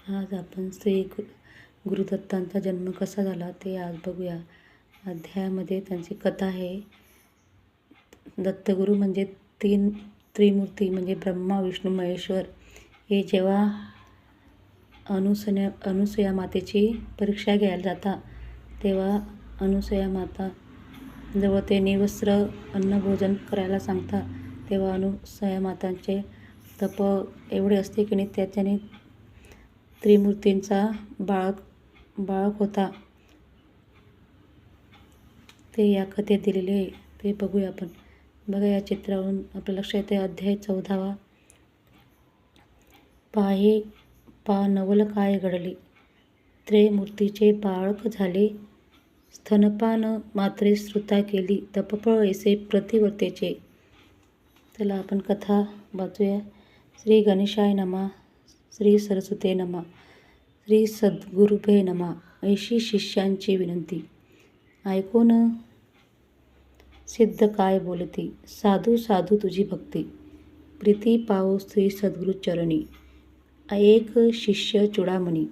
आज आपण श्री गुरुदत्तांचा जन्म कसा झाला ते आज बघूया. अध्यायामध्ये त्यांची कथा आहे. दत्तगुरू म्हणजे तीन त्रिमूर्ती म्हणजे ब्रह्मा, विष्णू, महेश्वर हे जेव्हा अनुसूया मातेची परीक्षा घ्यायला जातात तेव्हा अनुसूया माता जवळ ते निवस्त्र अन्नभोजन करायला सांगतात. तेव्हा अनुसूया मातांचे तप एवढे असते की नाही त्याच्याने त्रिमूर्तींचा बाळक होता. ते या कथेत दिलेले आहे, ते बघूया आपण. बघा, या चित्रावरून आपल्या लक्षात येते. अध्याय 14. नवल काय घडले, त्रिमूर्तीचे बाळक झाले. स्तनपान मात्रे श्रुता केली, तपफळ ऐसे प्रतिवर्तेचे. चला आपण कथा वाचूया. श्री गणेशाय नमः, श्री सरस्वते नमः, श्री सद्गुरुभे नमः. ऐशी शिष्यांची विनंती ऐकून सिद्ध काय बोलती, साधू साधू तुझी भक्ती. प्रीती पावो श्री सद्गुरु चरणी, एक शिष्य चुडामणी.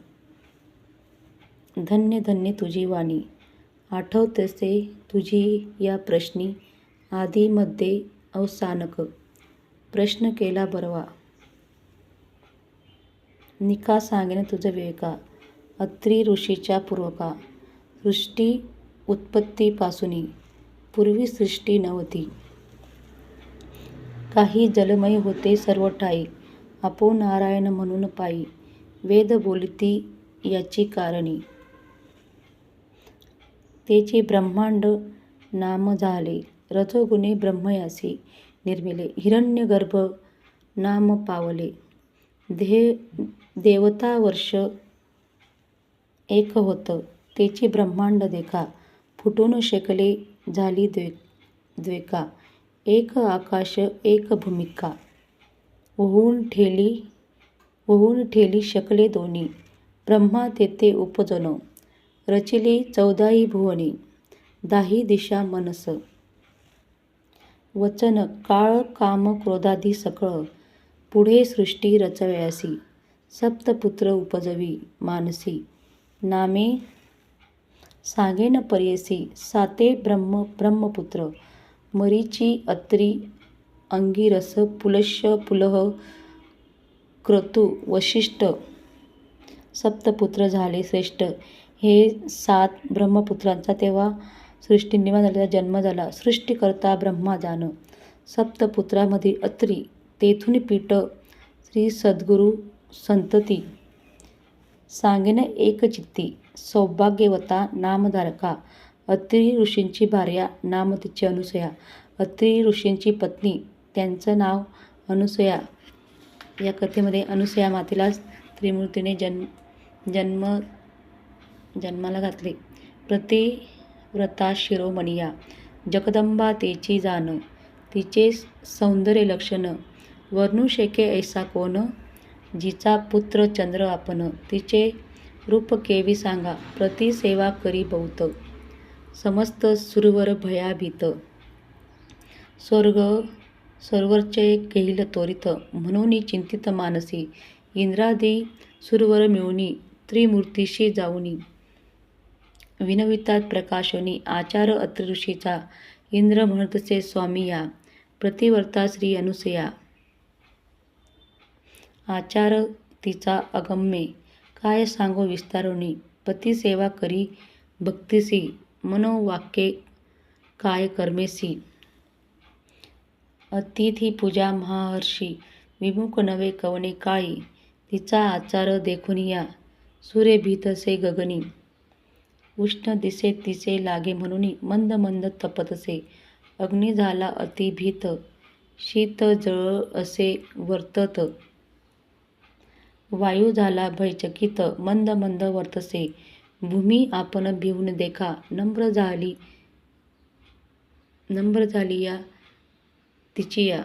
धन्य धन्य तुझी वाणी, आठवतसे तुझी या प्रश्नी. आदीमध्ये अवसानक, प्रश्न केला बरवा. निका सांगेन तुझ विवेका, अत्री ऋषीच्या पूर्वका. सृष्टी उत्पत्तीपासूनी, पूर्वी सृष्टी नव्हती. काही जलमय होते सर्व ठाई, आपो नारायण म्हणून पायी. वेद बोलिती याची कारणी, तेची ब्रह्मांड नाम झाले. रजोगुणी ब्रह्मयासी निर्मिले, हिरण्यगर्भ नाम पावले. देवता वर्ष एक होत, तेची ब्रह्मांड देखा. फुटून शेकले झाली द्वेका, एक आकाश एक भूमिका. वहून ठेली शकले दोन्ही, ब्रह्मा तेथे उपजन. रचिली 14 भुवनी, 10 दिशा मनस. वचन काळ काम क्रोधादी सकळ, पुढे सृष्टी रचवयासी. सप्तपुत्र उपजवी मानसी, नामे सांगेन परेसी. 7 ब्रह्मपुत्र, मरीची, अत्री, अंगिरस, पुलस्य, पुलह, क्रतु, वसिष्ठ. सप्तपुत्र झाले श्रेष्ठ. हे 7 ब्रह्मपुत्रांचा तेव्हा सृष्टी निर्माण झाल्याचा जन्म झाला. सृष्टीकर्ता ब्रह्मा जाण, सप्तपुत्रामध्ये अत्री. तेथून पीठ श्री सद्गुरु संतती. सांगेन एकचित्ती, सौभाग्यवता नामधारका. अत्री ऋषींची भार्या, नाम तिची अनुसूया. अत्री ऋषींची पत्नी, त्यांचं नाव अनुसूया. या कथेमध्ये अनुसूया मातेला त्रिमूर्तीने जन्माला घातले. प्रतिव्रता शिरोमणिया, जगदंबा तेची जाण. तिचे सौंदर्य लक्षण, वर्णू शके ऐसा कोण. जिचा पुत्र चंद्र आपण, तिचे रूप केवी सांगा. प्रति सेवा करी बहुत, समस्त सुरवर भयाभीत. स्वर्गचे केईल त्वरित, म्हणून चिंतित मानसी. इंद्रादी सुरवर मिळूनी, त्रिमूर्तीशी जाऊनी. विनवितात प्रकाशोनी, आचार अत्री ऋषीचा. इंद्र म्हणतसे स्वामी या, प्रतिवर्ता श्री अनुसूया. आचार तिचा अगम्ये, काय सांगो विस्तारोनी. पती सेवा करी भक्तिसी, मनोवाक्ये काय कर्मेसी. अतिथी पूजा महाहर्षी, विमुख नवे कवने काळी. तिचा आचार देखुनिया, सूर्य भीतसे गगनी. उष्ण दिसे तिचे लागे म्हणून, मंद मंद तपतसे. अग्नी झाला अति भीत, शीत जळ असे वर्तत. वायू झाला भयचकित, मंद मंद वर्तसे. भूमी आपण भिवून देखा, नम्र झाली या तिची या.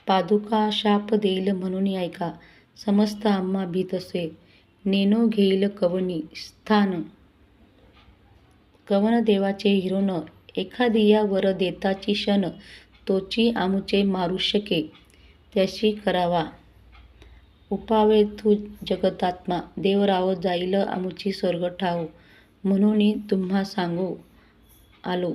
पादुका शाप देईल म्हणून ऐका, समस्त आम्हा भीतसे. नेनो घेईल कवनी स्थान, कवन देवाचे हिरोन. एखादिया वर देताची शन, तोची आमुचे मारू शके. त्याशी करावा उपावे तू जगतात्मा, देव राव जाईल आमुची स्वर्ग ठाव. म्हणून तुम्हा सांगू आलो.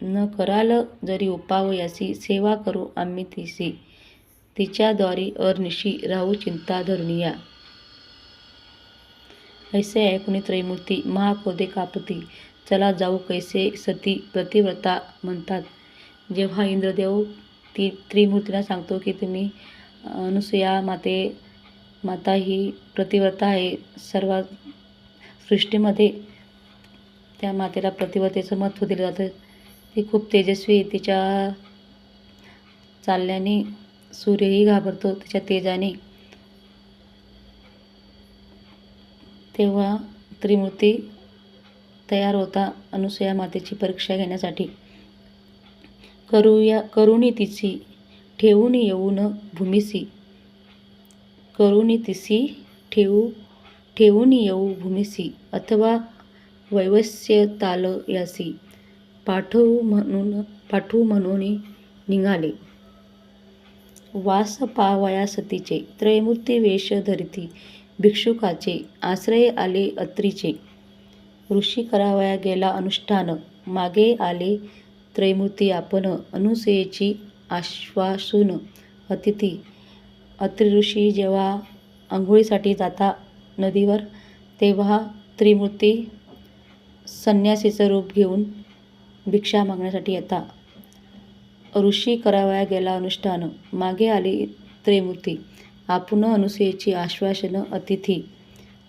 न कराल जरी उपाव यासी, सेवा करू आम्ही तिसी. तिच्याद्वारी अरनिशी राहू चिंता धरुनिया. ऐसे ऐकुनी त्रैमूर्ती महाक्रोधे कापती. चला जाऊ कैसे सती प्रतिव्रता म्हणतात. जेव्हा इंद्रदेव त्रिमूर्तींना सांगतो की तुम्ही अनुसूया माता ही प्रतिव्रता आहे. सर्व सृष्टीमध्ये त्या मातेला प्रतिव्रतेचं महत्त्व दिलं जातं. ती खूप तेजस्वी, तिच्या चालल्याने सूर्यही घाबरतो तिच्या तेजाने. तेव्हा त्रिमूर्ती तयार होता अनुसूया मातेची परीक्षा घेण्यासाठी. करुणी तिसी ठेवून येऊन भूमिसी. करुणी तिसी ठेवून येऊ भूमिसी, अथवा वैवस्य ताल यासी. पाठवू म्हणून निघाले. वास पावया सतीचे, त्रयमूर्ती वेश धरिती. भिक्षुकाचे आश्रय आले अत्रीचे. ऋषी करावया गेला अनुष्ठान, मागे आले त्रयमूर्ती आपण. अनुसूयेची आश्वासून अतिथी. अत्रि ऋषी जेव्हा आंघोळीसाठी जाता नदीवर, तेव्हा त्रिमूर्ती संन्यासीचं रूप घेऊन भिक्षा मागण्यासाठी येता. ऋषी करावया गेला अनुष्ठान, मागे आले त्रयमूर्ती आपण. अनुसूयेची आश्वासन अतिथी.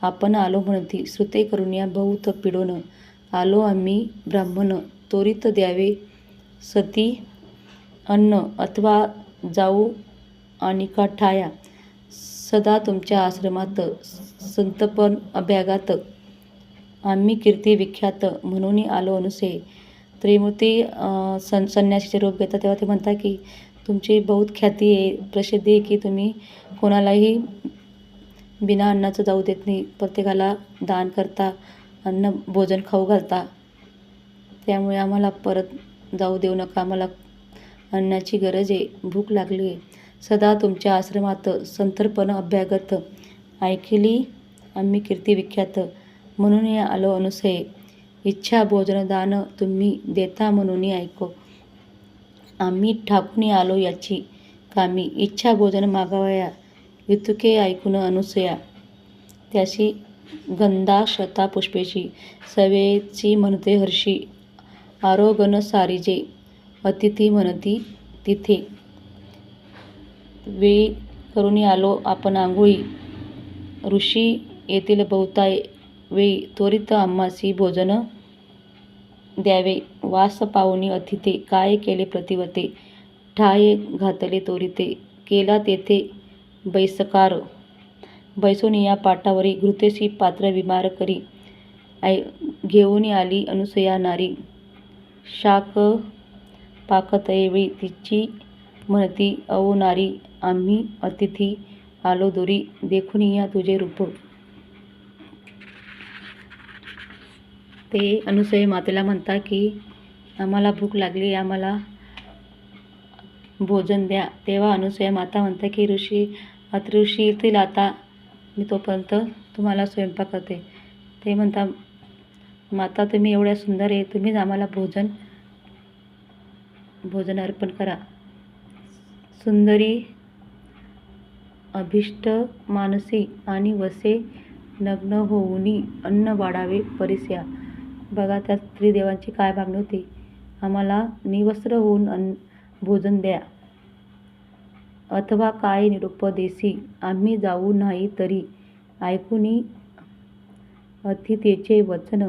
आपण आलो म्हणती, श्रुते करुनिया बहुत पिडोन. आलो आम्ही ब्राह्मण, त्वरित द्यावे सती अन्न, अथवा जाऊ आनिका ठाया. सदा तुमच्या आश्रमात संतपन अभ्यागात. आम्ही कीर्ती विख्यात, म्हणून आलो अनुसूये. त्रयमूर्ती संन्यासीचे रूप घेतात तेव्हा ते म्हणतात की तुमची बहुत ख्याती आहे, प्रसिद्धी आहे की तुम्ही कोणालाही बिना अन्नाचं जाऊ देत नाही. प्रत्येकाला दान करता, अन्न भोजन खाऊ घालता. त्यामुळे आम्हाला परत जाऊ देऊ नका. आम्हाला अन्नाची गरज आहे, भूक लागली आहे. सदा तुमच्या आश्रमात संतर्पण अभ्यागत. ऐकली आम्ही कीर्ती विख्यात, म्हणून आलो अनुसूये. इच्छा भोजनदान तुम्ही देता म्हणून ऐको. आम्ही ठाकून आलो याची कामी. इच्छा भोजन मागावया युतुके ऐकून अनुसूया. त्याशी गंधाक्षता पुष्पेची, सवेची म्हणते हर्षी. आरोगण सारीजे अतिथी म्हणती तिथे. वेळी करून आलो आपण आंघोळी. ऋषी येथील बहुता वेळी त्वरित आम्हासी भोजन द्यावे. वास पाहुणी अतिथे, काय केले प्रतिवते. ठाये घातले त्वरिते, केला तेथे बैसकार. बैसून या पाटावरी, घृतेशी पात्र विमार करी. घेऊन आली अनुसूया नारी. शाक पाकतये तिची म्हणती, अहो नारी आम्ही अतिथी आलो दुरी. देखून या तुझे रूप. ते अनुसूया मातेला म्हणतात की आम्हाला भूक लागली, आम्हाला भोजन द्या. तेव्हा अनुसूया माता म्हणतात की अत्रि ऋषी येतील आता, मी तोपर्यंत तुम्हाला स्वयंपाक करते. ते म्हणतात माता तुम्ही एवढ्या सुंदर आहे, तुम्हीच आम्हाला भोजन अर्पण करा. सुंदरी अभिष्ट मानसी आणि वसे नग्न होऊनी अन्न वाढावे परिस्या. बघा त्या त्रिदेवांची काय मागणी होती, आम्हाला निवस्त्र होऊन भोजन द्या, अथवा काय निरूप देसी आम्ही जाऊ नाही तरी. ऐकुनी अतिथेचे वचन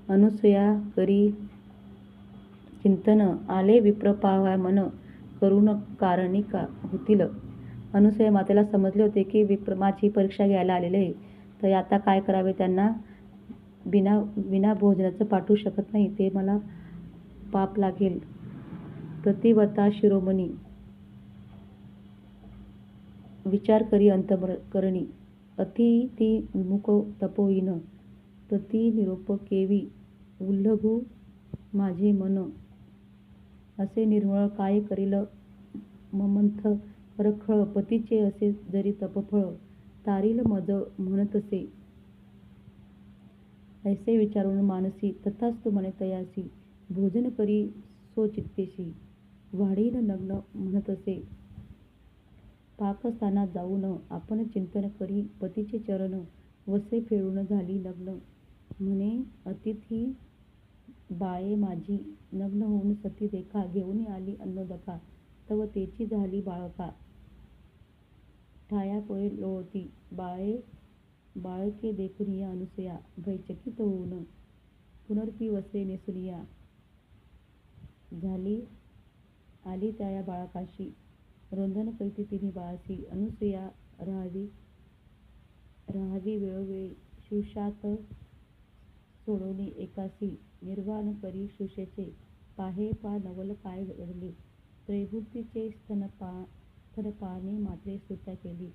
अनुसूया करी चिंतन. आले विप्र पाहावया मन, करुण कारणी का होतील. अनुसूया मातेला समजले होते की विप्र माझी परीक्षा घ्यायला आलेले आहे, तर आता काय करावे. त्यांना बिना भोजनाचं पाठवू शकत नाही, ते मला पाप लागेल. प्रतिव्रता शिरोमणी विचार करी अंतःकरणी. अतिथी विमुख तपोहीन, प्रति निरोप केवी उल्लघू माझे मन. असे निर्मळ काय करील ममंथ रखळ पतीचे असे जरी तपफळ तारील मज म्हणतसे. ऐसे विचारून मानसी तथास्तु म्हणे तयासी भोजन करी स्वचित्तेशी वाढीन नग्न म्हणतसे. पाकस्थानात जाऊन आपण चिंतन करी पतीचे चरण वस्त्रे फेडून झाली नग्न म्हणे अतिथी बाये माझी नग्न होऊन सती देखा घेऊन आली अन्नोदका तव तेची झाली बाळका ठाया पोळे लोळती बाळके देखून या अनुसया भयचकित होऊन पुनर्ती वस्त्रे नेसूनिया झाली आली त्या या बाळकाशी रोंदन करीती तिन्ही बाळासी अनुसया राहावी वेळोवेळी शुशात सोडोनी एकासी निर्वाण करी शुशेचे पाहे पा नवल काय घडली त्रैभूतीचे स्तनपाने मात्रे स्तुत्या केली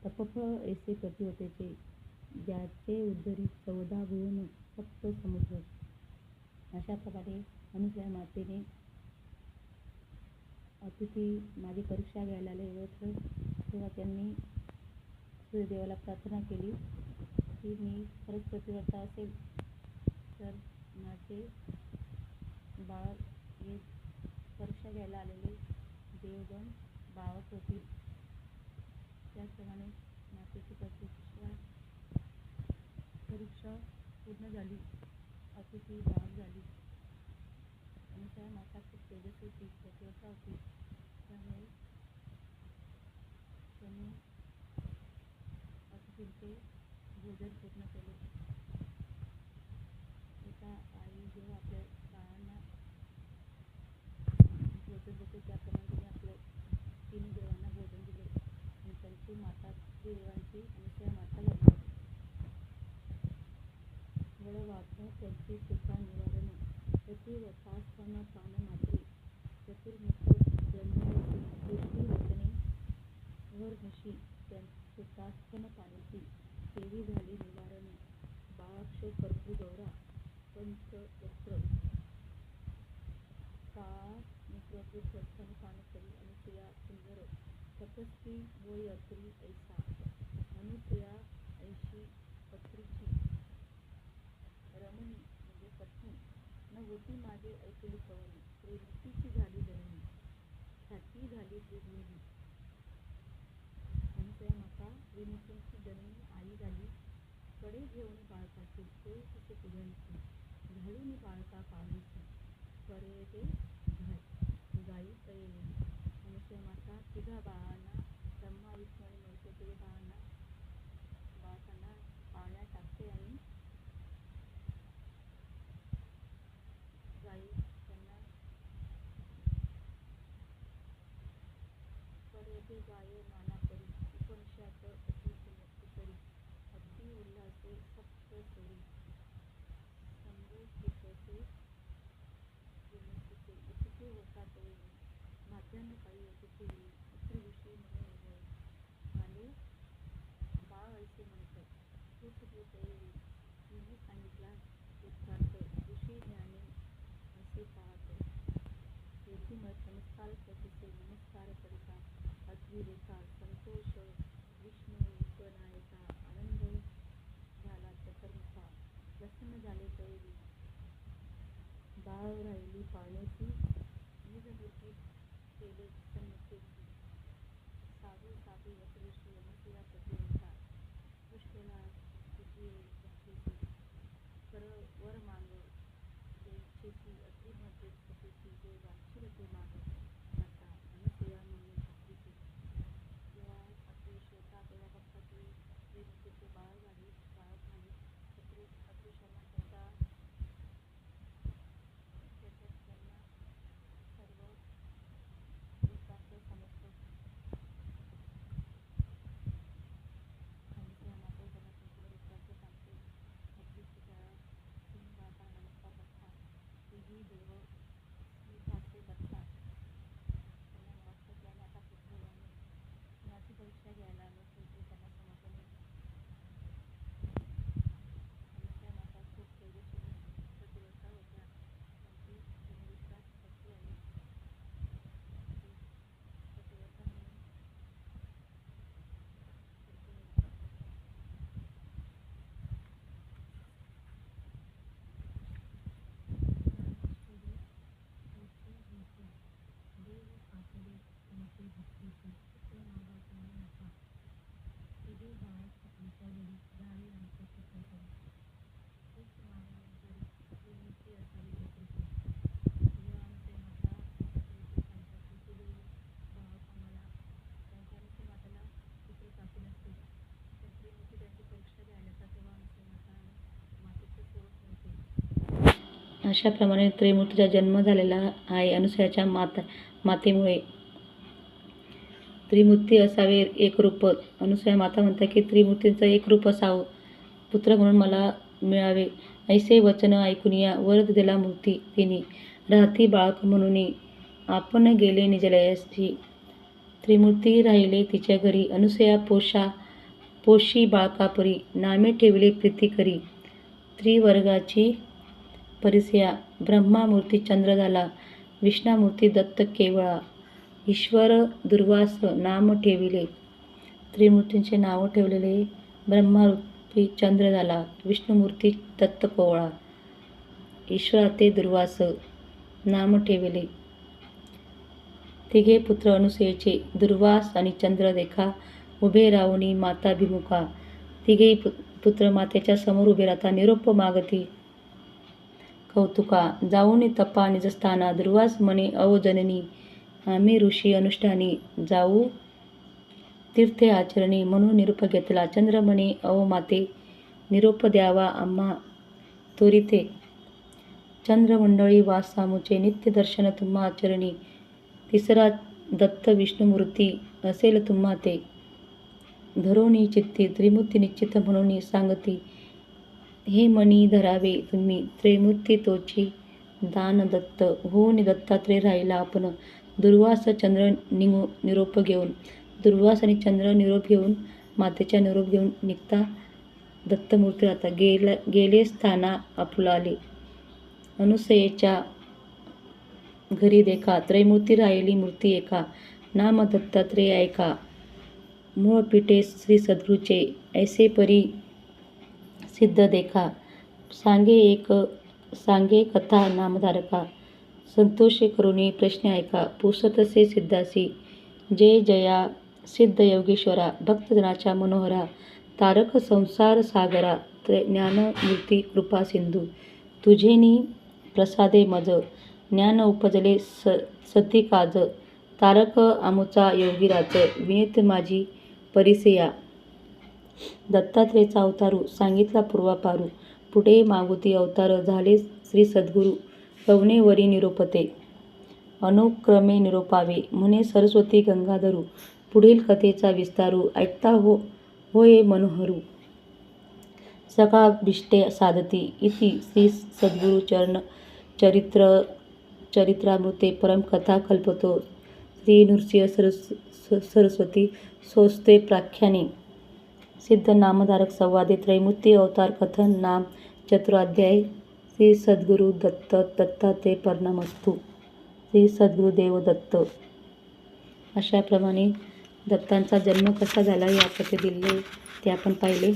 तपफळ ऐसे प्रतिवतेचे ज्याचे उदरी 14 भुवन सप्त समुद्र. अशा प्रकारे अनुसूया मातेने अतिथी माझी परीक्षा घ्यायला आले ओळखलं तेव्हा त्यांनी सूर्यदेवाला प्रार्थना केली की मी खरंच प्रतिव्रता असेल तर माझे बाळ हे परीक्षा घ्यायला आलेले देवगण बाळक होतील. त्याचप्रमाणे मातेची परीक्षा पूर्ण झाली. अतिथी बाळ झाली. अनुसूया माता खूप तेजस्वी होती, प्रतिव्रता होती. त्यामुळे त्यांनी अतिथींचे भोजन पूर्ण केले. एका आई जेव्हा आपल्या बाळांना भोजन देते त्याप्रमाणे तिने आपल्या तिन्ही देवांना भोजन दिले आणि त्यांची माता देवांची अनुसूया माता झाली. वडवाघ त्यांची सुद्धा निवारण प्रतिवतास्तन पान मात्रे चतुर्मुख जन्मयसी दृष्टी वचने अहर्निशी सुद्धा स्तन पानेची देवी झाली निवारण बाळाक्ष कर्पू गौरा पंचवक्त्र काळा मुद्रपूर स्तन पान करी अनुसूया सुंदर तपस्वी वय अत्री ऐसा अनुसूया ऐशी पत्रीची रमणी म्हणजे पत्नी न होती माझे ऐकली कवनी त्रिमूर्तीची झाली जननी ख्याती झाली त्रिभुवनी. अनुसूया माता त्रिमूर्तींची जननी आई झाली. कडे घेऊन बाळकाची होई तिचे पूजनची घालून बाळका काळीची परेते गायी तयेली. अनुसूया माता तिघा बाळांना ब्रह्मा विष्णू आणि महेश तिघे बाळकांना पाळण्यात टाकते आणि गायी त्यांना परेते गाये नाना परी उपनिषात अति सुमती अति उल्हासे सप्त सोरी संभूतिसे विमुक्तीचे इतके होता तळेली माध्यान्ह काळी अतिथी होई अत्री ऋषी म्हणे आले बाळ ऐसे म्हणत हे सगळे तळेली मी सांगितला यथार्थ ऋषी ज्ञानी असे पाहत येथी नमस्कार कथिसे नमस्कार करिता अद्विरेका संतोष विष्णू उपनायका आनंद झाला चतुर्मुखा प्रसन्न झाले तळेली बाळ राहिली पाळण्याची निजमूर्ती केले सन्मुखेची साधू साधू ऋषी अनुसूया प्रतिव्रता पुष्कला तुझी भक्तीची कर वर मांग जे इच्छेची अत्रिमध्ये पतीची जे वांछिल ते माग आता अनुसूया म्हणून भक्तीची. जेव्हा अत्री श्वेता तेव्हा बघतात की त्रिमूर्तीचे बाळक झाले. अत्रीशांना त्यांना सर्व विकास समजतो. अनुसूया माता त्यांना संपूर्ण वृत्तांत सांगते. अत्रीची शाळा अशाप्रमाणे त्रैमूर्तीचा जन्म झालेला आहे अनुसूयाच्या मातेमुळे. त्रिमूर्ती असावे एकरूप. अनुसूया माता म्हणतात की त्रिमूर्तींचं एक रूप असावं, पुत्र म्हणून मला मिळावे. ऐसे वचन ऐकून या वरद दिला मूर्ती तिने. राहती बाळक म्हणून आपण गेले निजलयासी. त्रिमूर्ती राहिले तिच्या घरी. अनुसूया पोशी बाळकापरी. नामे ठेवले प्रीती करी. त्रिवर्गाची परिसया. ब्रह्मा मूर्ती चंद्र झाला. विष्णामूर्ती दत्त केवळा. ईश्वर दुर्वास नाम ठेविले. त्रिमूर्तींचे नाव ठेवलेले. ब्रह्मारूपी चंद्र झाला. विष्णुमूर्ती दत्त कोवळा. ईश्वर ते दुर्वास नाम ठेविले. तिघे पुत्र अनुसूयेचे. दुर्वास आणि चंद्र देखा उभे राहुनी माताभिमुखा. तिघेही पुत्र मातेच्या समोर उभे राहता. निरोप मागती कौतुका. जाऊन तपा निजस्थाना. दुर्वास म्हणे अहो जननी, आम्ही ऋषी अनुष्ठानी जाऊ तीर्थे आचरणी. म्हणून निरोप घेतला. चंद्र म्हणे अहो माते, निरोप द्यावा आम्हा त्वरिते. चंद्रमंडळी वास सामुचे. नित्य दर्शन तुम्हा आचरणी. तिसरा दत्त विष्णुमूर्ती असेल तुम्हा ते. धरोनी चित्ती त्रिमूर्ती निश्चित म्हणून सांगती. हे मनी धरावे तुम्ही त्रैमूर्ती तोची दान दत्त. होऊन दत्तात्रय राहिला आपण. दुर्वास चंद्र निरोप घेऊन. दुर्वास आणि चंद्र निरोप घेऊन मातेच्या निरोप घेऊन निघता दत्तमूर्ती राहता. गेले स्थाना आपुलाले. अनुसूयेच्या घरी देखा. त्रैमूर्ती राहिली मूर्ती एका. नाम दत्तात्रय ऐका. मूळ पीठे श्री सद्गुरूचे. ऐसे परी सिद्ध देखा. सांगे कथा नामधारका. संतोषे करुणी प्रश्न ऐका. पुसतसे सिद्धासी. जय जया सिद्ध योगेश्वरा. भक्तजनाच्या मनोहरा. तारक संसार सागरा. ज्ञानमूर्ती कृपा सिंधू. तुझेनी प्रसादे मज. ज्ञान उपजले सती काज. तारक आमुचा योगीराज. विनीत माझी परिसेया. दत्तात्रेयचा अवतारू सांगितला पूर्वापारू. पुढे मागुती अवतार झाले श्री सद्गुरू. पवनेवरी निरोपते अनुक्रमे निरोपावे. म्हणे सरस्वती गंगाधरू. पुढील कथेचा विस्तारू. ऐकता होय मनोहरू. सकाळभिष्टे साधती. इति श्री सद्गुरू चरित्रामृते परम कथा कल्पतो श्री नृसिंह सरस्वती सोस्ते प्राख्याने. सिद्ध नामधारक संवादे. त्रैमूर्ती अवतार कथन. नाम चतुराध्याय. श्री सद्गुरु दत्त दत्तात्रय प्रणामस्तु. श्री सद्गुरुदेव दत्त. अशाप्रमाणे दत्तांचा जन्म कसा झाला या कथे दिले ते आपण पाहिले.